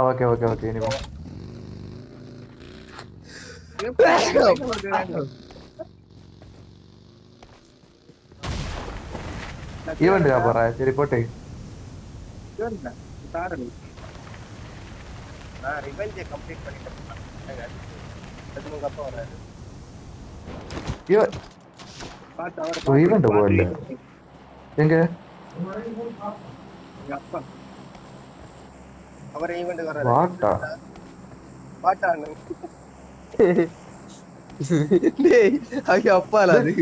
ஓகே ஓகே ஓகே நீ போ. ஈவென்ட் போறா. சரி போட்டு நான் ரிவெஞ்ச் கம்ப்ளீட் பண்ணிட்டேன். அது உங்க அப்பா வராரு. ஈவென்ட் போடல எங்க? அவர் ஈவென்ட் வராரு. வாட்டா வாட்டானு. டேய் ஐயா அப்பால அது.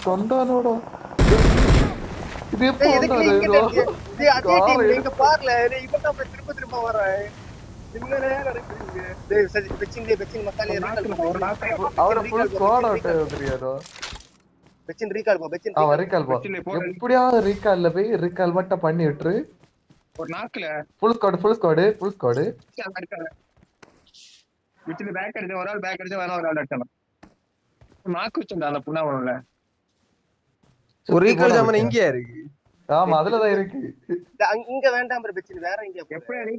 கொண்டானோட இது எப்போ டேய் எதுக்கு வந்தாரு இங்க இதோ? டேய் அதே காரை டீம் இங்க பாருல டேய் இவன் தான் திரும்ப திரும்ப வரான் என்னடா நடக்குது டேய் சரி பெச்சின் மசாலே அவரை full squad out வந்துருக்காரோ. பெச்சின் ரீகால் போ பெச்சின் அவன் recall போ. எப்படியாவது recall ல போய் recall மட்டும் பண்ணி விட்டுரு. ஒரு நாக்குல full squad. அடிச்சாங்க. விட்டுல பேக் அடிச்சு ஒரு ஆள் பேக் அடிச்சு வேற ஒரு ஆள் அடிச்சான். நாக்கு வச்சுடா அந்த புண்ணாவல. ஒரு ரீகால் ஜாமன் இங்கயா இருக்கு. ஆமா அதுலதான் இருக்கு. இங்க வேண்டாம் ப்ரோ பெச்சின் வேற எங்க எப்படி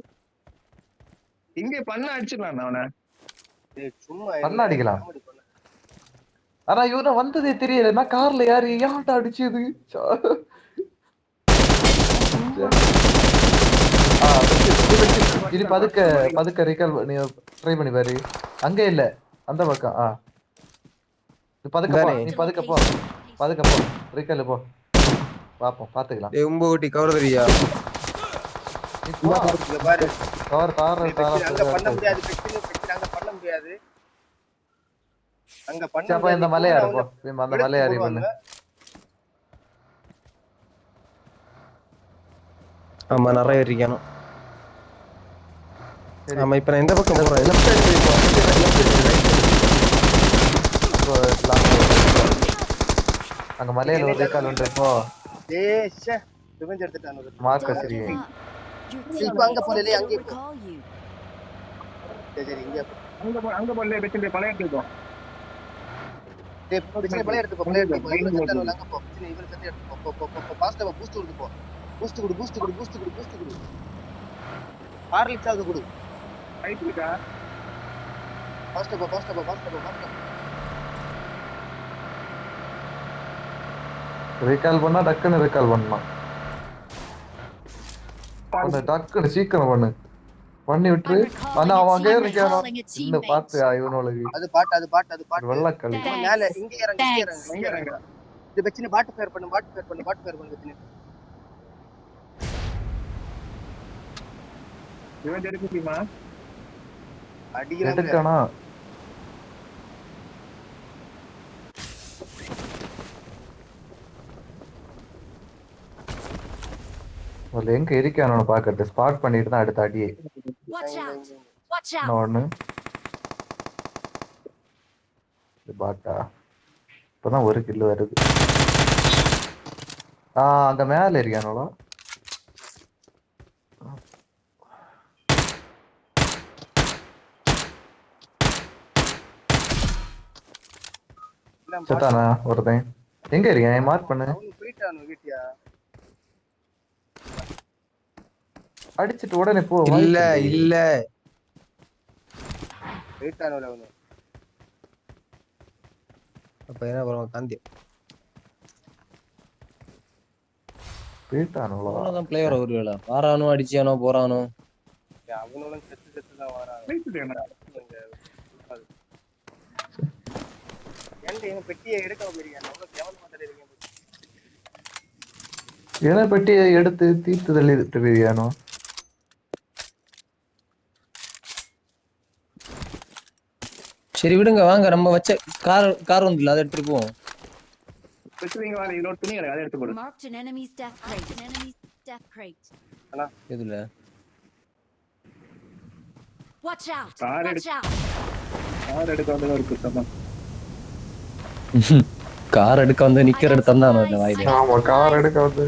இங்க பண்ண அடிச்சிடலாம் அவனை. டேய் சும்மா பண்ண அடிக்கலாம். ஆனா இவனை வந்ததே தெரியல. நான் கார்ல யார்ட்ட அடிச்சது? இது பதுக்க ரீகால் நீ ட்ரை பண்ணி பாரு. அங்க இல்ல அந்த பக்கம். நீ பதுக்க போ ரீகால் போ பாப்போம் பாத்துக்கலாம். டேய் உம்ப ஓட்டி கவர் தெரியா பாரு கவர் அங்க பண்ண முடியாது பெச்சின் அங்க பண்ண முடியாது. அங்க பண்ண அப்ப இந்த மலையாரு போ. அந்த மலையாரி பண்ணு. ஆமா நிறைய இருக்கணும். ஆமா இப்ப நான் இந்த பக்கம் போறேன். லெஃப்ட் சைடு போ. அங்க மலையில ஒரு ரீகால் வந்து போ. டேய் ஷே ரிவெஞ்ச் எடுத்துட்டானே. மார்க்க சரி. இப்ப அங்க போறல அங்க போ. சரி இங்க அங்க போல பெச்சின் பழைய எடுத்துக்கோ. டேய் பெச்சின் பழைய எடுத்து போ. பழைய எடுத்து போ. இவன் செட்டானல அங்க போ. பெச்சின் இவன் செட் எடுத்து போ. பாஸ்டா பூஸ்ட் கொடுத்து போ. பூஸ்ட் கொடு. ஹார்லிக்ஸ் ஆக கொடு. ரைட் இருக்கா? பாஸ்டா போ. ரீகால் பண்ணா டக்குன்னு ரீகால் பண்ணலாம். பண்ணு டக்குன்னு சீக்கிரம் பண்ணி விட்டுரு. ஆனா அவன் அங்கே இருக்கானோ இந்த பாத்து இவனோளுக்கு அது பாட்டு வெள்ளக்கல் மேல இங்க இறங்க. இது பெச்சின் பாட்டு ஃபேர் பண்ணு பெச்சின். இவன் எடுக்குமா? அடிக்கிறாங்க. எடுக்கணா எங்க இருக்கானு பாக்கட்டு. ஸ்பாட் பண்ணிட்டு தான் அடுத்த அடியே. ஒண்ணு பாட்டா இப்பதான் ஒரு கில்லு வருது. அங்க மேல இருக்கானோட. செத்தானா ஒருத்தன்? எங்க இருக்கேன் மார்க் பண்ணு. அடிச்சிட்டு உடனே போ. இல்ல அப்ப என்ன பண்ணுவோம் காந்தி போயிட்டானுங்களா? அவ்வளவுதான் பிளேயர் ஒருவேளை வாரானோ அடிச்சியானோ போறானோ. அவனும் செத்து தான் வரான். பெட்டியை எடுக்க ஏன்னா பெட்டியை எடுத்து தீர்த்து தள்ளிட்டு போயிருக்கானோ. சரி விடுங்க வாங்க நம்ம வச்ச கார் வந்துல அதை எடுத்துட்டு போவோம். பெச்சின் வால இதோட துணி அதை எடுத்து போடு. Marked an enemy's death crate. எதுல? Watch out. கார் எடுக்க வந்தது ஒரு குத்தமா. கார் எடுக்க வந்து நிக்கிற இடத்துல தான் அந்த வாயில. ஆமா கார் எடுக்க வந்து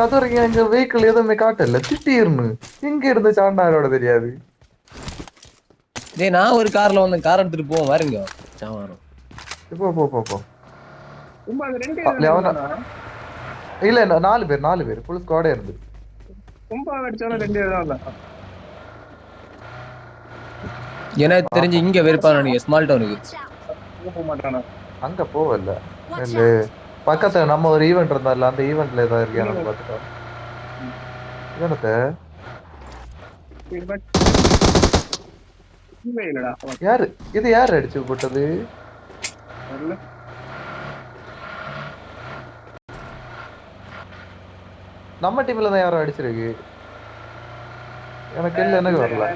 அது வரைக்கும் எங்க வெஹிக்கிள் எதுவுமே காட்டல. திட்டிருன்னு எங்க இருந்து சாண்டாரோட தெரியாது. டேய் நான் ஒரு கார்ல வந்து கார் எடுத்துட்டு போவோம் வாருங்க. சாவாரம் போ. உம்மா அது ரெண்டு இல்ல 4 பேர் ஃபுல் ஸ்குவாடே இருந்து. உம்மா அடிச்சாலும் ரெண்டு தான் இல்ல. எனக்கு தெரிஞ்சு இங்க வெறுப்பான நீங்க ஸ்மால் டவுனுக்கு போக மாட்டானா? அங்க போவல. இல்ல பக்கத்துல நம்ம ஒரு ஈவென்ட் இருந்தால அந்த ஈவென்ட்ல ஏதா இருக்கானு பாத்துட்டோம். என்னது? இல்லடா. யார் அடிச்சு போட்டது? நம்ம டீம்ல தான் யாரோ அடிச்சிருக்கு. எனக்கு இல்ல எனக்கு வரல.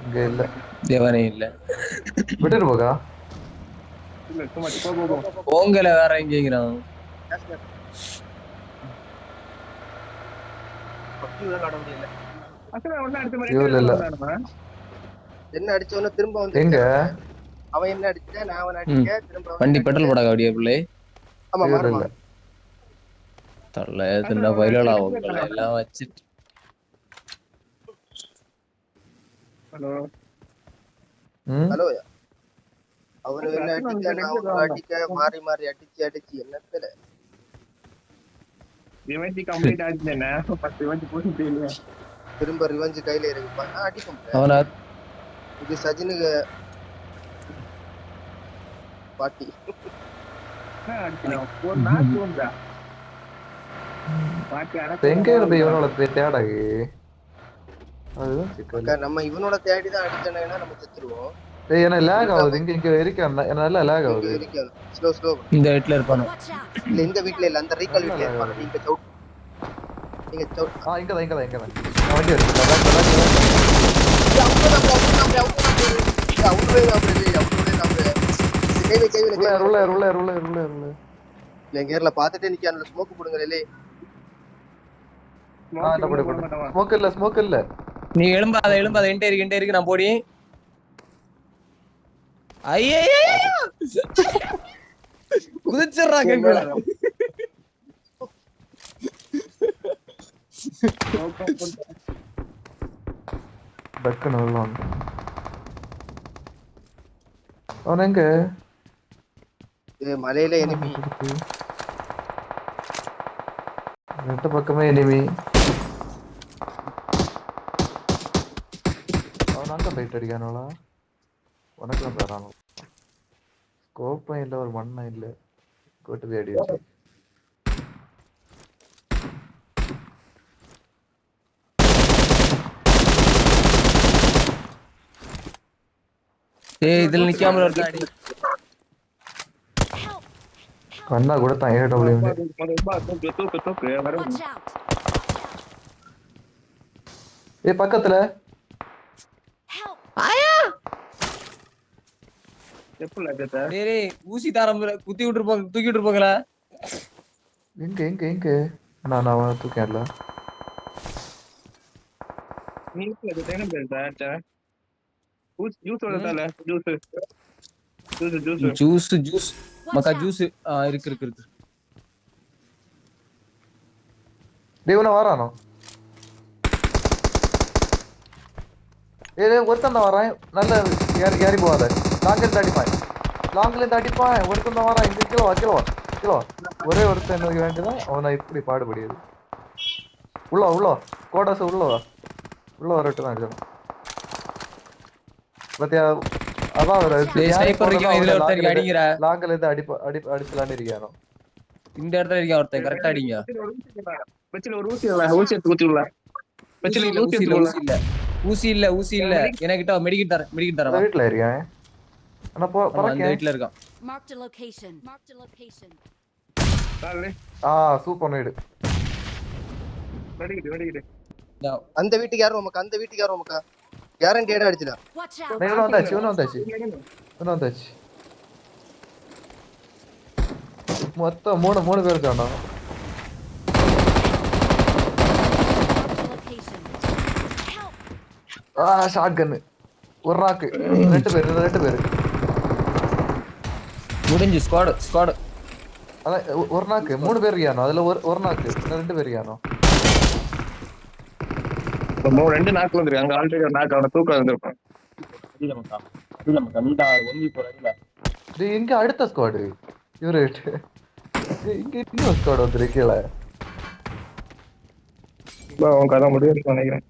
இங்க இல்ல. தேவனே இல்ல. விட்டுட்டு போகா. இல்ல சும்மா போ. போங்கல வேற எங்கேங்கிறான். பப்ஜி விளையாட முடியல. அசல ஒண்ணு அடுத்த இல்ல, இல்ல. மாதிரி என்ன அடிச்சவன திரும்ப வந்து எங்க அவன் என்ன அடிச்சா நான் அவன் அடிக்க திரும்ப வண்டி பெட்ரோல் போட அப்படியே பிள்ளை. ஆமா இல்ல, மாறுமா இல்ல. தரல எதுனா பயிலா உங்களை எல்லாம் வச்சுட்டு. ஹலோ ஹலோ அவரு என்ன அடிச்சா நான் அவனை அடிக்க மாறி மாறி அடிச்சு என்னத்துல ரிவெஞ்ச் கம்ப்ளீட் ஆச்சுன்னா 10 ரிவெஞ்ச் போட்டு இல்ல திரும்ப ரிவெஞ்ச் கையில இருக்குப்பா நான் அடிக்க முடியல. அவனா இது சஜினுக்கு பாட்டி ஒரு மேட்ச் போண்டா பாட்டி எங்க இருந்து இவனோட தேடாகி அதுதான் சிக்கல். நம்ம இவனோட தேடி தான் அடிச்சோன்னா நம்ம செத்துருவோம். ஏய் என்ன லேக் ஆகுது இங்க இருக்கேன் நல்லா லேக் ஆகுது. ஸ்லோ இந்த வீட்டுல இருப்பானு. இல்ல இந்த வீட்ல இல்ல அந்த ரீகால் வீட்ல இருப்பாங்க. நீங்க சவுட் இங்கதான் நான் வண்டி எடுத்துட்டேன். எங்கேர்ல பாத்துட்டே நிக்கான்ல ஸ்மோக் போடுங்க. ஸ்மோக் இல்ல. நீ எழும்பாத என்கிட்ட இருக்கு நான் போடி. ஐயே குதிச்சிடுறா கேக்குல. டக்குன்னு வரலாம். அவன் எங்க மலையில எனிமி ரெண்டு பக்கமே எனிமி. அவன் அங்க போயிட்டு அடிக்கானோளா உனக்கு தான் தரானோ. ஸ்கோப்பும் இல்லை ஒரு மண்ணும் இல்லை. கோட்டு தேடி வச்சு இதுல நிக்காமல இருக்கா அடி. கண்ணா கூட தான் ஏடபிள்யூ. ஏய் பக்கத்துல டேய் ஊசி தாரம் குத்தி விட்டுருப்பாங்க தூக்கிட்டு இருப்பாங்களா. எங்க நான் அவன் தூக்கல. ஜூஸ் மக்கா ஜூஸ் இருக்கு. தேவனா வரானோ. ஏய் ஒருத்தன் தான் வரான். நல்ல ஏறி போவாத. லாங்ல அடிப்பான் ஒருத்தன் தான் வரான். இங்க கிலோ ஒரே ஒருத்தன் எனக்கு வேண்டியதான். அவனை இப்படி பாடுபடியது. உள்ள கோடாசு உள்ள வரட்டு தான் அடிச்சான். பத்தியா அதான் லாங்கல இருந்து அடிச்சலான்னு இருக்கானோ. இந்த இடத்துல இருக்கான் ஒருத்தன் கரெக்டா அடிங்க. ஊசி இல்ல எனக்கிட்ட மெடிக்கெட் தரேன். வீட்ல இருக்கேன். انا அந்த வீட்ல இருக்கான். Marked a location. சூப்பர் நைடு. அந்த வீட்டுக்கு யாரும் நமக்கு கேரண்டி ஏட அடிச்சல. இவன் வந்தாச்சு. மொத்தம் மூணு பேர் இருக்காண்டா. ஷாட் கன்னு ஒரு நாக்கு. ரெண்டு பேர் முடிஞ்சு ஸ்குவாட். அதான் ஒரு நாக்கு 3 பேர் இருக்கானோ. அதுல ஒரு நாக்கு 2 பேர் இருக்கானோ. ரெண்டு நாக்கு வந்துருக்கு. அங்க ஆல்ரெடி ஒரு நாக்கு அவனை தூக்க வந்திருப்பான். இங்க அடுத்த ஸ்குவாடு இவரு. இங்க இன்னொரு ஸ்குவாட் வந்துருக்கு கீழே. அவன் கதை முடியும் நினைக்கிறேன்.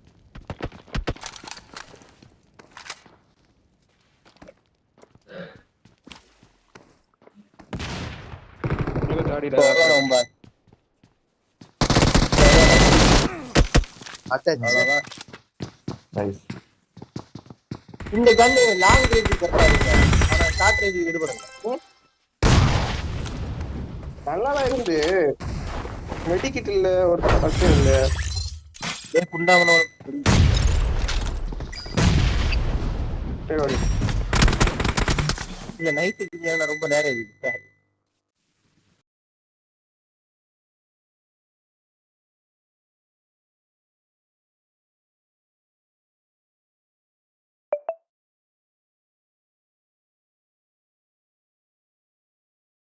இந்த கன் லாங் ரேஞ்ச் கரெக்டா இருக்கு. ஆனா ஷார்ட் ரேஞ்ச் ஈடுபடுங்க. நல்லாதான் இருந்து மெடிக்கிட் இல்ல ஒரு பக்கம் இல்ல. குண்டாமன இல்ல நைட்டு ரொம்ப நேரம் இருக்கு